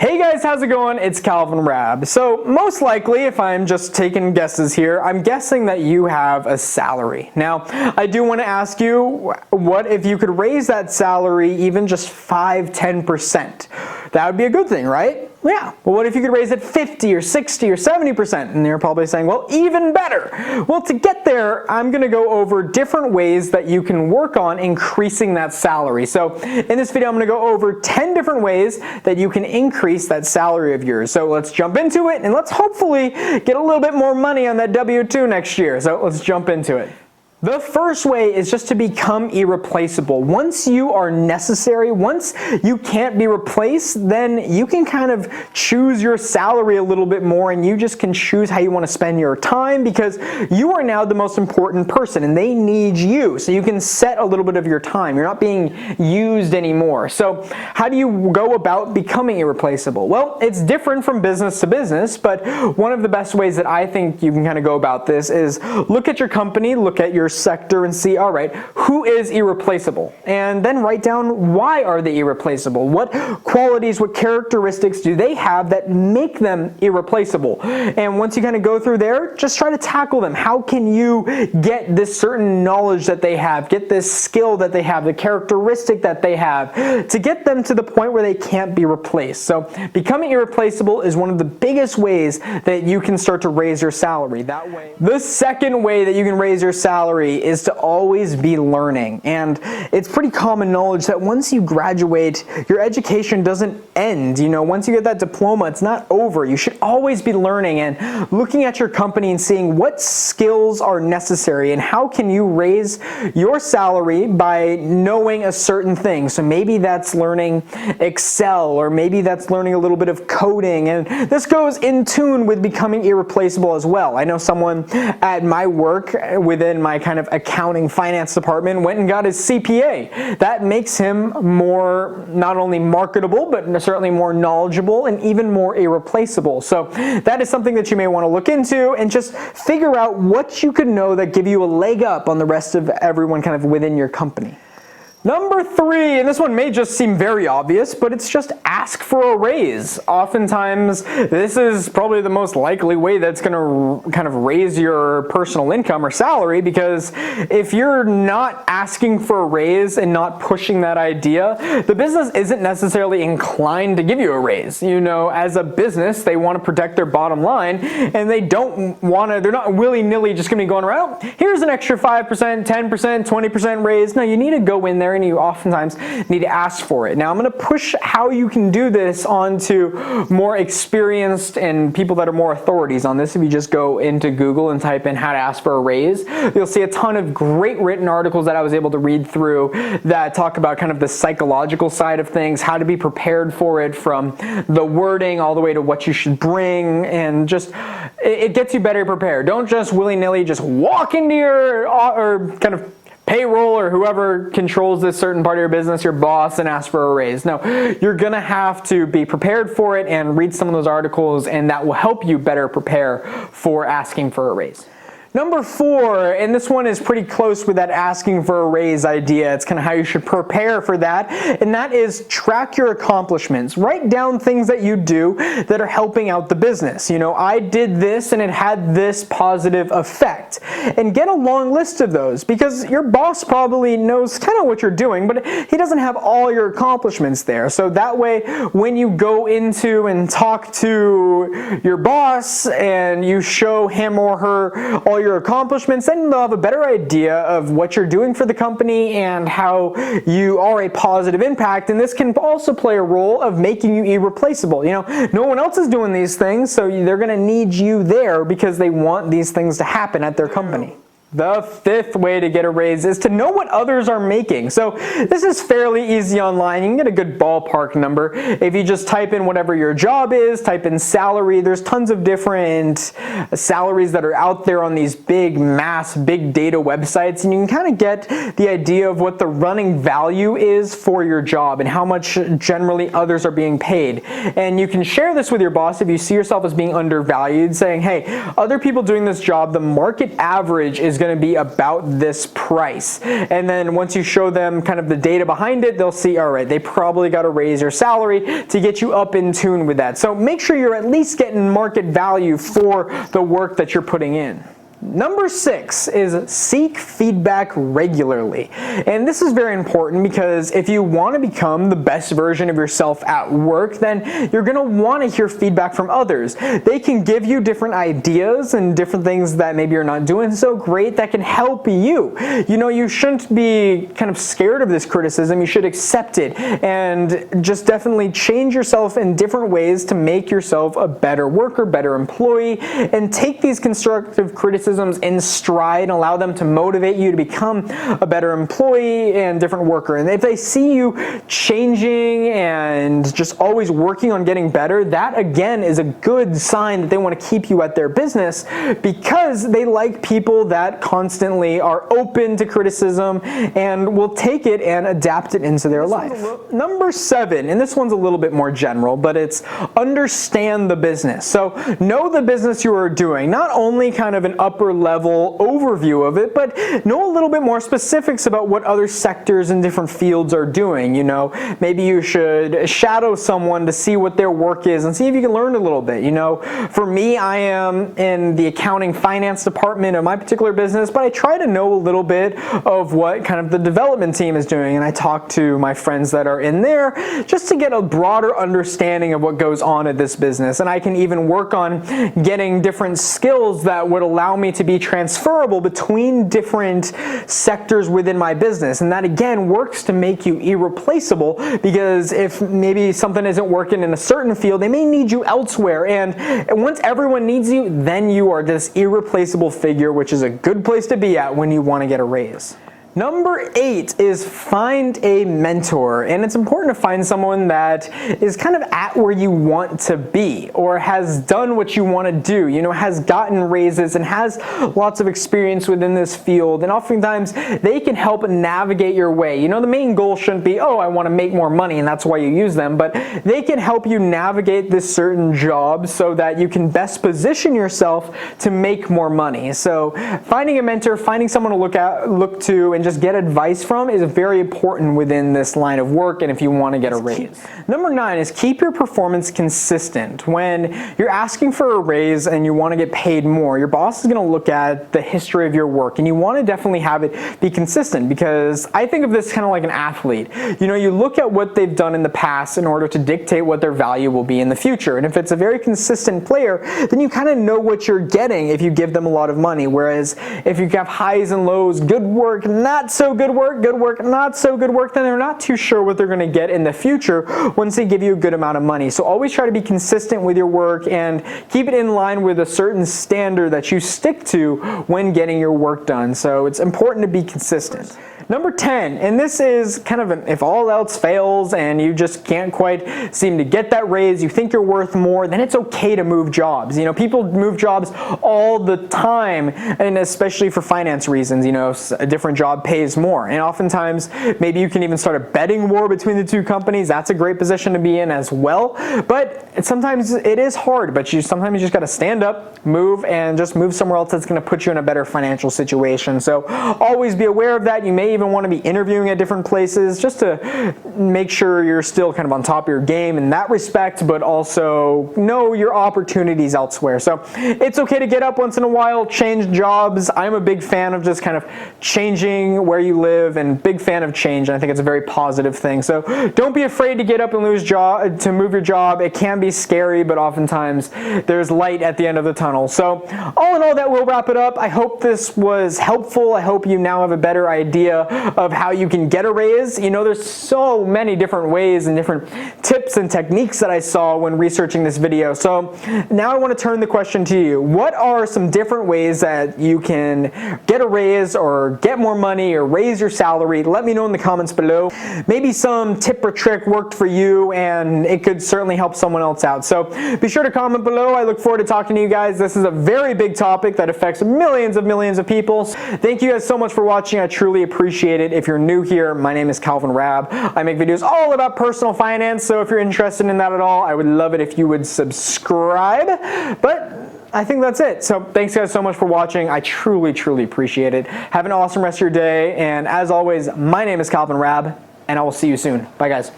Hey guys, how's it going? It's Calvin Raab. So most likely, if I'm just taking guesses here, I'm guessing that you have a salary. Now, I do want to ask you, what if you could raise that salary even just 5-10%? That would be a good thing, right? Yeah. Well, what if you could raise it 50 or 60 or 70%? And you're probably saying, well, even better. Well, to get there, I'm going to go over different ways that you can work on increasing that salary. So in this video, I'm going to go over 10 different ways that you can increase that salary of yours. So let's jump into it, and let's hopefully get a little bit more money on that W-2 next year. So let's jump into it. The first way is just to become irreplaceable. Once you are necessary, once you can't be replaced, then you can kind of choose your salary a little bit more, and you just can choose how you want to spend your time, because you are now the most important person and they need you. So you can set a little bit of your time. You're not being used anymore. So how do you go about becoming irreplaceable? Well, it's different from business to business, but one of the best ways that I think you can kind of go about this is look at your company, look at your sector, and see, all right, who is irreplaceable? And then write down, why are they irreplaceable? What qualities, what characteristics do they have that make them irreplaceable? And once you kind of go through there, just try to tackle them. How can you get this certain knowledge that they have, get this skill that they have, the characteristic that they have, to get them to the point where they can't be replaced? So becoming irreplaceable is one of the biggest ways that you can start to raise your salary that way. The second way that you can raise your salary is to always be learning. And it's pretty common knowledge that once you graduate, your education doesn't end. You know, once you get that diploma, it's not over. You should always be learning and looking at your company and seeing what skills are necessary and how can you raise your salary by knowing a certain thing. So maybe that's learning Excel, or maybe that's learning a little bit of coding, and this goes in tune with becoming irreplaceable as well. I know someone at my work within my kind of accounting finance department went and got his CPA. That makes him more not only marketable, but certainly more knowledgeable and even more irreplaceable. So that is something that you may want to look into and just figure out what you could know that give you a leg up on the rest of everyone kind of within your company. Number 3, and this one may just seem very obvious, but it's just ask for a raise. Oftentimes, this is probably the most likely way that's going to kind of raise your personal income or salary, because if you're not asking for a raise and not pushing that idea, the business isn't necessarily inclined to give you a raise. You know, as a business, they want to protect their bottom line, and they're not willy-nilly just going to be going around, oh, here's an extra 5%, 10%, 20% raise. No, you need to go in there and you oftentimes need to ask for it. Now I'm going to push how you can do this onto more experienced and people that are more authorities on this. If you just go into Google and type in how to ask for a raise, you'll see a ton of great written articles that I was able to read through that talk about kind of the psychological side of things, how to be prepared for it, from the wording all the way to what you should bring, and just it gets you better prepared. Don't just willy-nilly just walk into your or kind of payroll or whoever controls this certain part of your business, your boss, and ask for a raise. No, you're going to have to be prepared for it and read some of those articles, and that will help you better prepare for asking for a raise. Number 4, and this one is pretty close with that asking for a raise idea. It's kind of how you should prepare for that, and that is track your accomplishments. Write down things that you do that are helping out the business. You know, I did this and it had this positive effect. And get a long list of those, because your boss probably knows kind of what you're doing, but he doesn't have all your accomplishments there. So that way, when you go into and talk to your boss and you show him or her all your accomplishments, then they'll have a better idea of what you're doing for the company and how you are a positive impact. And this can also play a role of making you irreplaceable. You know, no one else is doing these things, so they're going to need you there because they want these things to happen at their company. The 5th way to get a raise is to know what others are making. So this is fairly easy online. You can get a good ballpark number. If you just type in whatever your job is, type in salary, there's tons of different salaries that are out there on these big data websites, and you can kind of get the idea of what the running value is for your job and how much generally others are being paid. And you can share this with your boss if you see yourself as being undervalued, saying, hey, other people doing this job, the market average is going to be about this price. And then once you show them kind of the data behind it, they'll see, all right, they probably got to raise your salary to get you up in tune with that. So make sure you're at least getting market value for the work that you're putting in. Number 6 is seek feedback regularly. And this is very important because if you want to become the best version of yourself at work, then you're going to want to hear feedback from others. They can give you different ideas and different things that maybe you're not doing so great that can help you. You know, you shouldn't be kind of scared of this criticism. You should accept it and just definitely change yourself in different ways to make yourself a better worker, better employee, and take these constructive criticisms in stride and allow them to motivate you to become a better employee and different worker. And if they see you changing and just always working on getting better, that again is a good sign that they want to keep you at their business, because they like people that constantly are open to criticism and will take it and adapt it into their life. Number 7, and this one's a little bit more general, but it's understand the business. So know the business you are doing, not only kind of an upper level overview of it, but know a little bit more specifics about what other sectors and different fields are doing. You know, maybe you should shadow someone to see what their work is and see if you can learn a little bit. You know, for me, I am in the accounting finance department of my particular business, but I try to know a little bit of what kind of the development team is doing, and I talk to my friends that are in there just to get a broader understanding of what goes on at this business. And I can even work on getting different skills that would allow me to be transferable between different sectors within my business. And that again works to make you irreplaceable, because if maybe something isn't working in a certain field, they may need you elsewhere. And once everyone needs you, then you are this irreplaceable figure, which is a good place to be at when you want to get a raise. Number 8 is find a mentor, and it's important to find someone that is kind of at where you want to be or has done what you want to do, you know, has gotten raises and has lots of experience within this field, and oftentimes they can help navigate your way. You know, the main goal shouldn't be, oh, I want to make more money and that's why you use them, but they can help you navigate this certain job so that you can best position yourself to make more money. So finding a mentor, finding someone to look to and just get advice from is very important within this line of work, and if you want to get a raise. Number 9 is keep your performance consistent. When you're asking for a raise and you want to get paid more, your boss is going to look at the history of your work, and you want to definitely have it be consistent, because I think of this kind of like an athlete. You know, you look at what they've done in the past in order to dictate what their value will be in the future, and if it's a very consistent player, then you kind of know what you're getting if you give them a lot of money. Whereas if you have highs and lows, good work, not so good work, not so good work, then they're not too sure what they're going to get in the future once they give you a good amount of money. So always try to be consistent with your work and keep it in line with a certain standard that you stick to when getting your work done. So it's important to be consistent. Number 10, and this is kind of an if all else fails and you just can't quite seem to get that raise, you think you're worth more, then it's okay to move jobs. You know, people move jobs all the time, and especially for finance reasons. You know, a different job pays more, and oftentimes maybe you can even start a betting war between the two companies. That's a great position to be in as well. But sometimes it is hard, but sometimes you just got to stand up, move, and just move somewhere else that's going to put you in a better financial situation. So always be aware of that. You may even want to be interviewing at different places just to make sure you're still kind of on top of your game in that respect, but also know your opportunities elsewhere. So it's okay to get up once in a while, change jobs. I'm a big fan of just kind of changing where you live, and big fan of change. And I think it's a very positive thing. So don't be afraid to get up and to move your job. It can be scary, but oftentimes there's light at the end of the tunnel. So all in all, that will wrap it up. I hope this was helpful. I hope you now have a better idea of how you can get a raise. You know, there's so many different ways and different tips and techniques that I saw when researching this video. So now I want to turn the question to you. What are some different ways that you can get a raise or get more money or raise your salary? Let me know in the comments below. Maybe some tip or trick worked for you and it could certainly help someone else out. So be sure to comment below. I look forward to talking to you guys. This is a very big topic that affects millions of people. Thank you guys so much for watching. I truly appreciate it. If you're new here, my name is Calvin Raab. I make videos all about personal finance, so if you're interested in that at all, I would love it if you would subscribe. But I think that's it. So thanks guys so much for watching. I truly, truly appreciate it. Have an awesome rest of your day. And as always, my name is Calvin Raab, and I will see you soon. Bye guys.